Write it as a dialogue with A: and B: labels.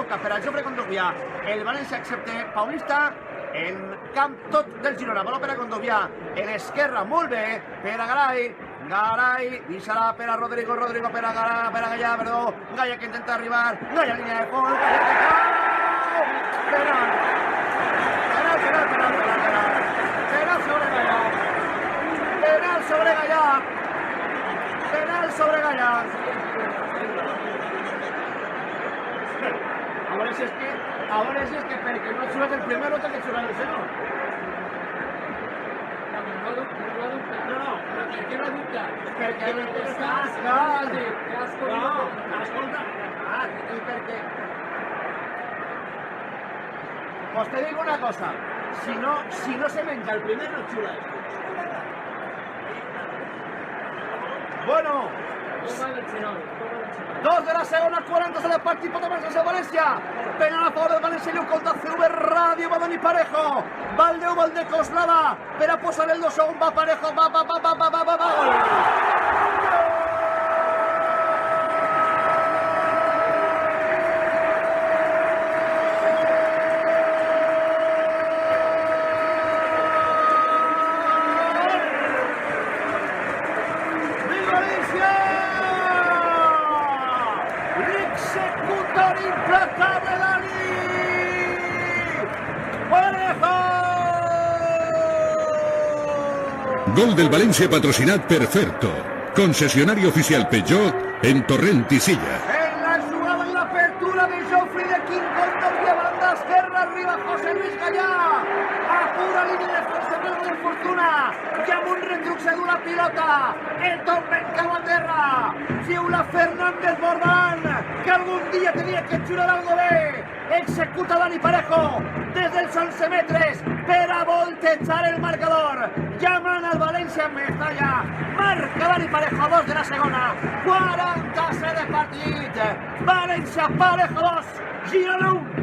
A: toca per al Jofre Kondogbia. El València accepta Paulista en camp tot del Girona. Baló per a Kondogbia en esquerra, molt bé, per a Garay. Garay, deixarà per a Rodrigo, Rodrigo per a Gallà, perdó. Gallà que intenta arribar, Gallà línia de fons, Gallà que cau! Penal! Penal sobre Gallà! Penal sobre Gallà! Penal sobre Gallà! A veure si és que perquè no xules el primer no té que xular el segon. No, per què no dubta? Perquè estàs... No, escolta, i perquè... Pues te digo una cosa, si no se menja el primer no xula esto. Bueno, 2 de la segona, 40 del partit, pot avançar el València. Penal a favor del València, Lleu contra CV Ràdio, va Dani Parejo. Valdeu, Valdecoslava, per a posar el 2-1, va Parejo, va, gol. L'executor implacable Dani Parejo!
B: Gol del València patrocinat per Ferto, concessionari oficial Peugeot en Torrent i Silla.
A: En la jugada en l'apertura de Jofre de Quim Kondogbia, banda esquerra, arriba José Luis Gallà. A pura línia de fons, de fortuna. I amb un retruc segur la pilota. El torment cau a terra. Xiula Fernández Bordán, que algun dia tenia que xular algo bé. Executa Dani Parejo des dels 11 metres per a voltejar el marcador. Llaman al València en Mestalla. Marca Dani Parejo, 2 de la segona. 47 de partit. València, Parejo 2, Girona 1.